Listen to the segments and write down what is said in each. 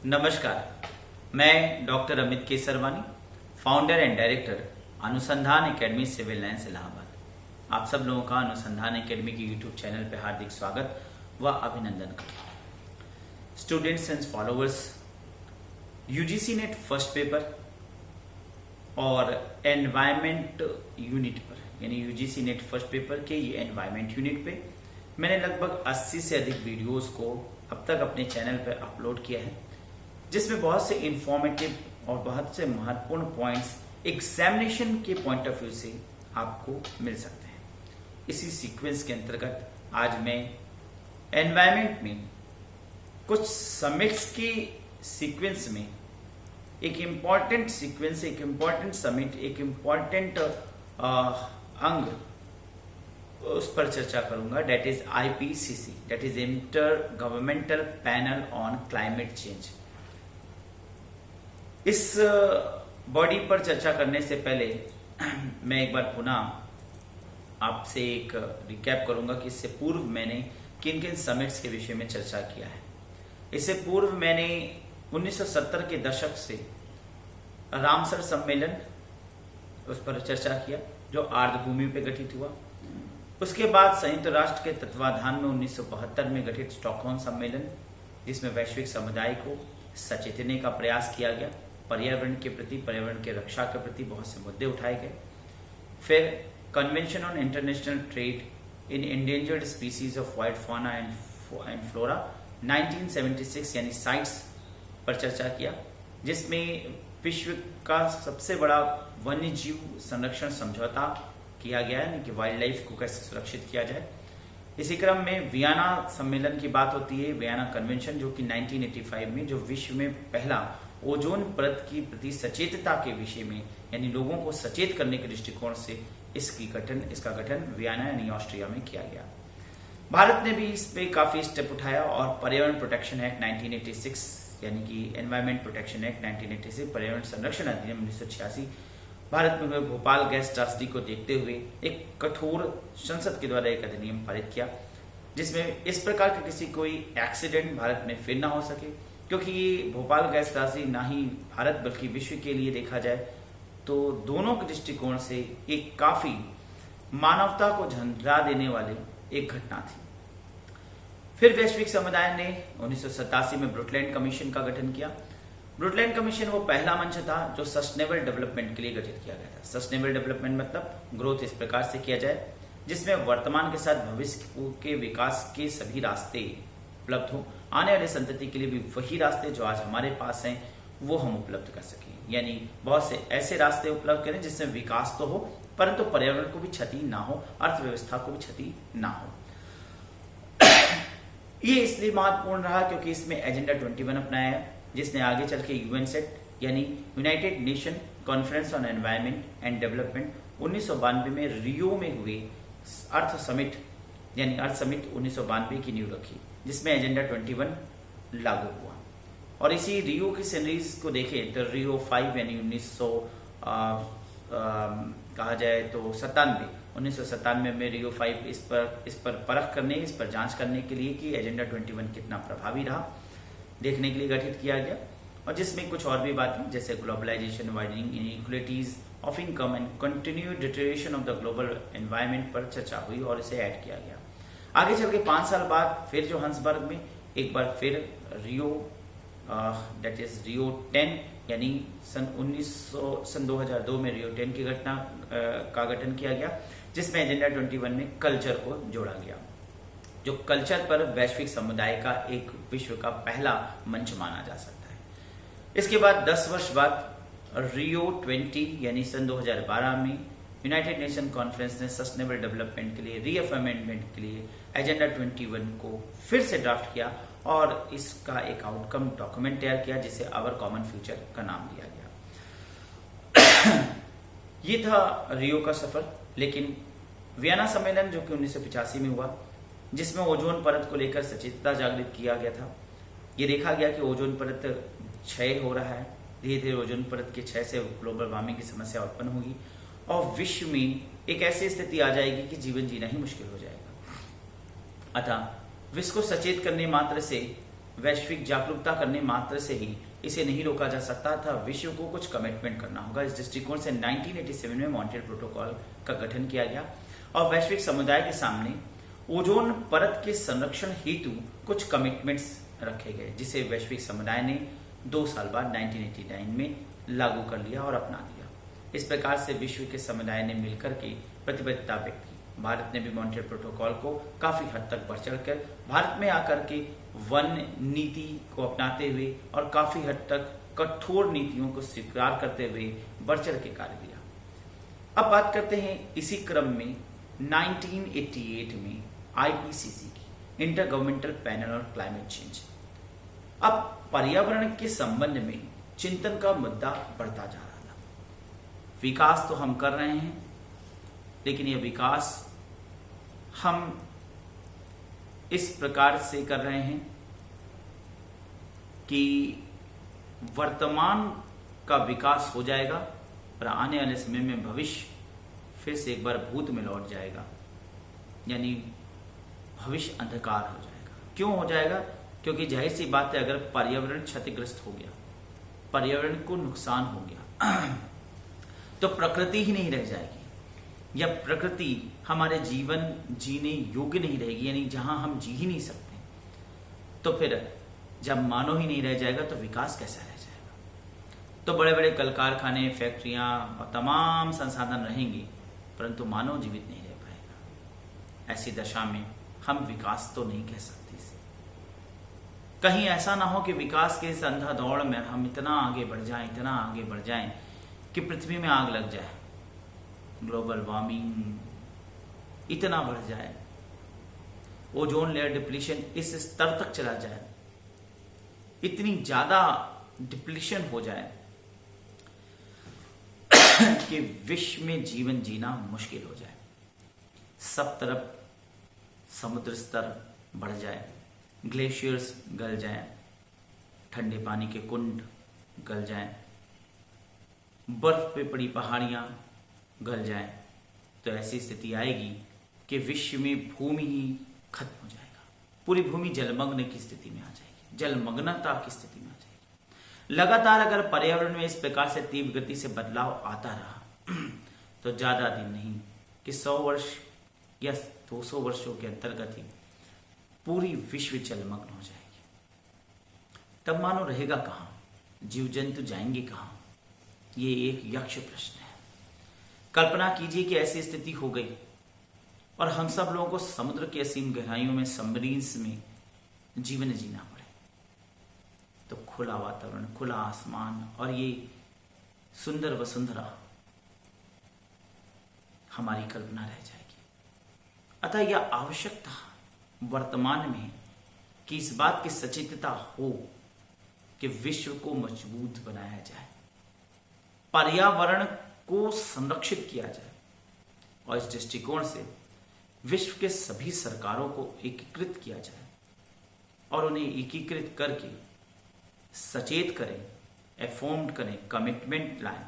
नमस्कार, मैं doctor Amit Kesarwani, founder and director अनुसंधान एकेडमी सिविल लाइंस इलाहाबाद। आप सब लोगों का अनुसंधान एकेडमी के यूट्यूब चैनल पर हार्दिक स्वागत व अभिनंदन करता हूं। Students and followers, UGC net first paper और एनवायरमेंट यूनिट पर यानी यूजीसी नेट फर्स्ट पेपर के ये एनवायरमेंट यूनिट पे मैंने लगभग 80 से अधिक वीडियोस को अब तक अपने चैनल पर अपलोड किया है, जिसमें बहुत से इंफॉर्मेटिव और बहुत से महत्वपूर्ण पॉइंट्स एग्जामिनेशन के पॉइंट ऑफ व्यू से आपको मिल सकते हैं। इसी सीक्वेंस के अंतर्गत आज मैं एनवायरमेंट में कुछ समिट्स के सीक्वेंस में एक इम्पॉर्टेंट सीक्वेंस, एक इम्पॉर्टेंट समिट, एक इम्पॉर्टेंट अंग उस पर चर्चा करूंगा। That is IPCC, that is inter governmental panel on climate change. इस बॉडी पर चर्चा करने से पहले मैं एक बार पुनः आपसे एक रिकैप करूंगा कि इससे पूर्व मैंने किन किन समिट्स के विषय में चर्चा किया है। इससे पूर्व मैंने 1970 के दशक से रामसर सम्मेलन उस पर चर्चा किया जो आर्द्रभूमि पर गठित हुआ। उसके बाद संयुक्त राष्ट्र के तत्वाधान में 1972 में गठित स्टॉकहोम सम्मेलन, जिसमें वैश्विक समुदाय को सचेतने का प्रयास किया गया। पर्यावरण के प्रति, पर्यावरण के रक्षा के प्रति बहुत से मुद्दे उठाए गए। फिर convention on international trade in endangered species of wild fauna and flora 1976 यानी साइट्स पर चर्चा किया, जिसमें विश्व का सबसे बड़ा वन्य जीव संरक्षण समझौता किया गया है, यानी कि वाइल्ड लाइफ को कैसे सुरक्षित किया जाए। इसी क्रम में वियना सम्मेलन की बात होती है, वियना कन्वेंशन, जो कि 1985 में जो विश्व में पहला ओजोन परत की प्रति सचेतता के विषय में यानी लोगों को सचेत करने के दृष्टिकोण से इसका गठन वियना यानी ऑस्ट्रिया में किया गया। भारत ने भी इस पे काफी स्टेप उठाया और पर्यावरण प्रोटेक्शन एक्ट 1986 यानी कि एनवायरमेंट प्रोटेक्शन एक्ट 1986, पर्यावरण संरक्षण अधिनियम 1986 भारत में हुए भोपाल गैस त्रासदी को देखते हुए एक कठोर संसद के द्वारा एक अधिनियम पारित किया, जिसमें इस प्रकार के किसी कोई एक्सीडेंट भारत में फिर ना हो सके, क्योंकि ये भोपाल गैस त्रासदी ना ही भारत बल्कि विश्व के लिए देखा जाए तो दोनों के दृष्टिकोण से एक काफी मानवता को झंझरा देने वाली एक घटना थी। फिर वैश्विक समुदाय ने 1987 में ब्रुटलैंड कमीशन का गठन किया। ब्रुटलैंड कमीशन वो पहला मंच था जो सस्टेनेबल डेवलपमेंट के लिए गठित किया गया था। सस्टेनेबल डेवलपमेंट मतलब ग्रोथ इस प्रकार से किया जाए जिसमें वर्तमान के साथ भविष्य के विकास के सभी रास्ते उपलब्ध हो, आने वाले संतति के लिए भी वही रास्ते जो आज हमारे पास हैं वो हम उपलब्ध कर सकें, यानी बहुत से ऐसे रास्ते उपलब्ध करें जिसमें विकास तो हो परंतु पर्यावरण को भी क्षति ना हो, अर्थव्यवस्था को भी क्षति ना हो। ये इसलिए महत्वपूर्ण रहा क्योंकि इसमें एजेंडा 21 अपनाया है, जिसने आगे चल के UN सेट यानी United nation conference on environment and development 1992 में रियो में हुए अर्थ समिट यानी अर्थ समिट 1992 की नींव रखी, जिसमें एजेंडा 21 लागू हुआ। और इसी रियो की सीनरीज को देखें तो रियो 5 यानी 1900 कहा जाए तो 1997 में रियो 5 इस पर परख करने, इस पर जांच करने के लिए कि एजेंडा 21 कितना प्रभावी रहा देखने के लिए गठित किया गया, और जिसमें कुछ और भी बातें जैसे globalisation, widening inequalities of income and continued deterioration of the global environment पर चर्चा हुई और इसे ऐड किया गया। आगे चल के 5 साल बाद फिर जोहान्सबर्ग में एक बार फिर रियो डेट इज रियो 10 यानी सन 2002 में रियो 10 की घटना का गठन किया गया, जिसमें एजेंडा 21 में कल्चर को जोड़ा गया, जो कल्चर पर वैश्विक समुदाय का एक विश्व का पहला मंच माना जा सकता है। इसके बाद 10 वर्ष बाद रियो 20 यानी सन 2012 में यूनाइटेड नेशन कॉन्फ्रेंस ने सस्टेनेबल डेवलपमेंट के लिए रीअफर्मेंट के लिए एजेंडा 21 को फिर से ड्राफ्ट किया और इसका एक आउटकम डॉक्यूमेंट तैयार किया जिसे आवर कॉमन फ्यूचर का नाम दिया गया। ये था रियो का सफर। लेकिन वियना सम्मेलन जो कि 1985 में हुआ, जिसमें ओजोन परत को लेकर सचेतता जागृत किया गया था, ये देखा गया कि ओजोन परत क्षय हो रहा है, धीरे धीरे ओजोन परत के क्षय से ग्लोबल वार्मिंग की समस्या उत्पन्न होगी और विश्व में एक ऐसी स्थिति आ जाएगी कि जीवन जीना ही मुश्किल हो जाएगा। अतः विश्व को सचेत करने मात्र से वैश्विक जागरूकता करने मात्र से ही इसे नहीं रोका जा सकता था, विश्व को कुछ कमिटमेंट करना होगा। इस दृष्टिकोण से 1987 में मॉन्ट्रियल प्रोटोकॉल का गठन किया गया और वैश्विक समुदाय के सामने ओजोन परत के संरक्षण हेतु कुछ कमिटमेंट्स रखे गए, जिसे वैश्विक समुदाय ने 2 साल बाद 1989 में लागू कर लिया और अपना दिया। इस प्रकार से विश्व के समुदाय ने मिलकर के प्रतिबद्धता व्यक्त की। भारत ने भी मॉन्ट्रियल प्रोटोकॉल को काफी हद तक बढ़ चढ़कर भारत में आकर के वन नीति को अपनाते हुए और काफी हद तक कठोर नीतियों को स्वीकार करते हुए बढ़ चढ़ के कार्य किया। अब बात करते हैं इसी क्रम में 1988 में आईपीसीसी की, inter governmental panel on climate change. अब पर्यावरण के संबंध में चिंतन का मुद्दा बढ़ता जा रहा था। विकास तो हम कर रहे हैं, लेकिन यह विकास हम इस प्रकार से कर रहे हैं कि वर्तमान का विकास हो जाएगा और आने वाले समय में भविष्य फिर से एक बार भूत में लौट जाएगा, यानी भविष्य अंधकार हो जाएगा। क्यों हो जाएगा? क्योंकि जाहिर सी बात है, अगर पर्यावरण क्षतिग्रस्त हो गया, पर्यावरण को नुकसान हो गया तो प्रकृति ही नहीं रह जाएगी, या प्रकृति हमारे जीवन जीने योग्य नहीं रहेगी, यानी जहां हम जी ही नहीं सकते। तो फिर जब मानव ही नहीं रह जाएगा तो विकास कैसा रह जाएगा? तो बड़े बड़े कल कारखाने, फैक्ट्रियां और तमाम संसाधन रहेंगे, परंतु मानव जीवित नहीं रह पाएगा। ऐसी दशा में हम विकास तो नहीं कह सकते इसे। कहीं ऐसा ना हो कि विकास के इस अंधा दौड़ में हम इतना आगे बढ़ जाएं, इतना आगे बढ़ जाएं कि पृथ्वी में आग लग जाए, ग्लोबल वार्मिंग इतना बढ़ जाए, ओजोन लेयर डिप्लीशन इस स्तर तक चला जाए, इतनी ज्यादा डिप्लीशन हो जाए कि विश्व में जीवन जीना मुश्किल हो जाए। सब तरफ समुद्र स्तर बढ़ जाए, ग्लेशियर्स गल जाएं, ठंडे पानी के कुंड गल जाएं, बर्फ पे पड़ी पहाड़ियां गल जाएं, तो ऐसी स्थिति आएगी कि विश्व में भूमि ही खत्म हो जाएगा। पूरी भूमि जलमग्न की स्थिति में आ जाएगी, जलमग्नता की स्थिति में आ जाएगी। लगातार अगर पर्यावरण में इस प्रकार से तीव्र गति से बदलाव आता रहा तो ज्यादा दिन नहीं कि 100 वर्ष या 200 वर्षों के अंतर्गत ही पूरी विश्व जलमग्न हो जाएगी। तब मानो रहेगा कहां? जीव जंतु जाएंगे कहां? ये एक यक्ष प्रश्न है। कल्पना कीजिए कि ऐसी स्थिति हो गई और हम सब लोगों को समुद्र की असीम गहराइयों में, सबमरीन्स में जीवन जीना पड़े। तो खुला वातावरण, खुला आसमान और ये सुंदर वसुंधरा हमारी कल्पना रह जाएगी। अतः यह आवश्यकता वर्तमान में कि इस बात की सचेतता हो कि विश्व को मजबूत बनाया जाए, पर्यावरण को संरक्षित किया जाए, और इस दृष्टिकोण से विश्व के सभी सरकारों को एकीकृत किया जाए और उन्हें एकीकृत करके सचेत करें, एफॉर्म्ड करें, कमिटमेंट लाएं,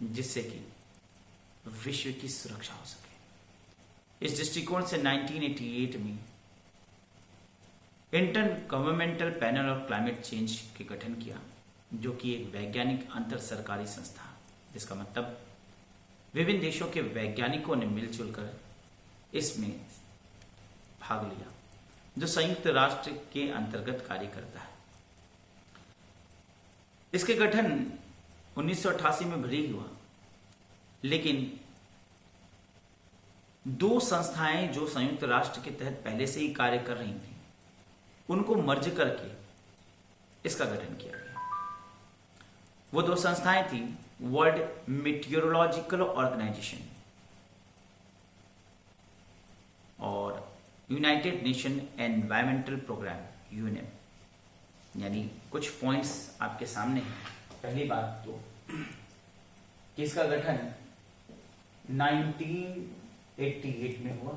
जिससे कि विश्व की सुरक्षा हो सके। इस दृष्टिकोण से 1988 में inter governmental panel of climate change के गठन किया, जो कि एक वैज्ञानिक अंतर सरकारी संस्था, जिसका मतलब विभिन्न देशों के वैज्ञानिकों ने मिलजुल कर इसमें भाग लिया, जो संयुक्त राष्ट्र के अंतर्गत कार्य करता है। इसके गठन 1988 में भले ही हुआ, लेकिन 2 संस्थाएं जो संयुक्त राष्ट्र के तहत पहले से ही कार्य कर रही थी, उनको मर्ज करके इसका गठन किया गया। वो 2 संस्थाएं थी वर्ल्ड मीटियोरोलॉजिकल ऑर्गेनाइजेशन और यूनाइटेड नेशन एनवायरमेंटल प्रोग्राम यूएनएप। यानी कुछ पॉइंट्स आपके सामने हैं। पहली बात तो कि इसका गठन 1988 में हुआ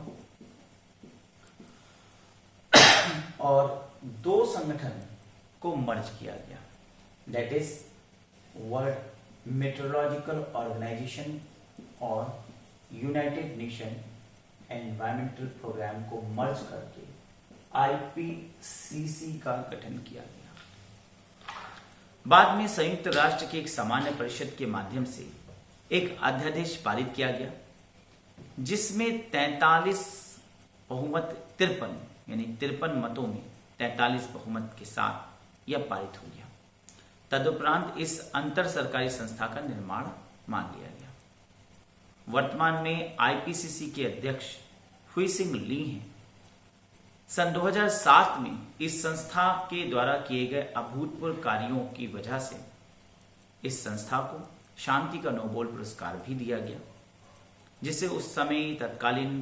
और 2 संगठन को मर्ज किया गया, that is World Meteorological Organisation और यूनाइटेड नेशन एनवायरमेंटल प्रोग्राम को मर्ज करके आईपीसीसी का गठन किया गया। बाद में संयुक्त राष्ट्र की एक सामान्य परिषद के माध्यम से एक अध्यादेश पारित किया गया, जिसमें 43 बहुमत 53 यानी 53 मतों में 43 बहुमत के साथ यह पारित हो गया। तदुपरांत इस अंतर सरकारी संस्था का निर्माण मान लिया गया। वर्तमान में आईपीसीसी के अध्यक्ष हुई सिंह ली हैं। सन 2007 में इस संस्था के द्वारा किए गए अभूतपूर्व कार्यों की वजह से इस संस्था को शांति का नोबेल पुरस्कार भी दिया गया, जिसे उस समय तत्कालीन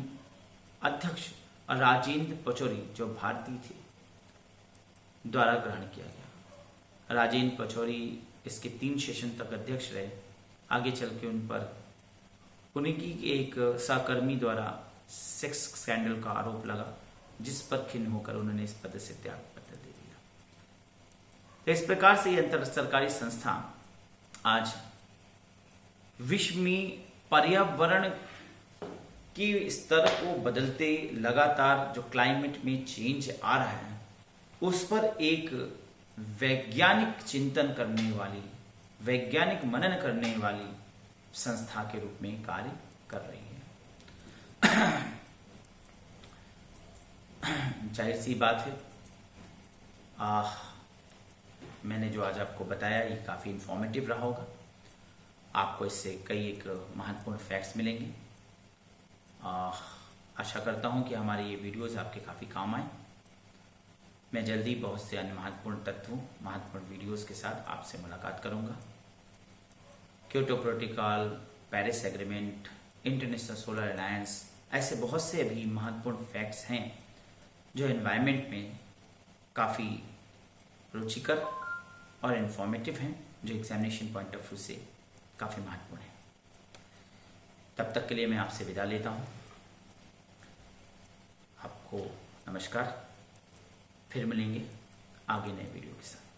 अध्यक्ष राजेंद्र पचौरी, जो भारतीय थे, द्वारा ग्रहण किया गया। राजेंद्र पचौरी इसके 3 सेशन तक अध्यक्ष रहे। आगे चल के उन पर उनकी एक सहकर्मी द्वारा सेक्स स्कैंडल का आरोप लगा, जिस पर खिन्न होकर उन्होंने इस पद से त्याग पत्र दे दिया। तो इस प्रकार से यह अंतर सरकारी संस्था आज विश्व में पर्यावरण की स्तर को बदलते लगातार जो क्लाइमेट में चेंज आ रहा है, उस पर एक वैज्ञानिक चिंतन करने वाली, वैज्ञानिक मनन करने वाली संस्था के रूप में कार्य कर रही है। जाहिर सी बात है, मैंने जो आज आपको बताया ये काफी इंफॉर्मेटिव रहा होगा। आपको इससे कई एक महत्वपूर्ण फैक्ट्स मिलेंगे। आशा करता हूं कि हमारे ये वीडियोस आपके काफी काम आए। मैं जल्दी बहुत से अन्य महत्वपूर्ण तत्वों, महत्वपूर्ण वीडियोस के साथ आपसे मुलाकात करूंगा। Kyoto protocol, Paris agreement, international solar alliance, ऐसे बहुत से अभी महत्वपूर्ण फैक्ट्स हैं जो एनवायरनमेंट में काफ़ी रुचिकर और इन्फॉर्मेटिव हैं, जो एग्जामिनेशन पॉइंट ऑफ व्यू से काफ़ी महत्वपूर्ण है। तब तक के लिए मैं आपसे विदा लेता हूं। आपको नमस्कार। फिर मिलेंगे आगे नए वीडियो के साथ।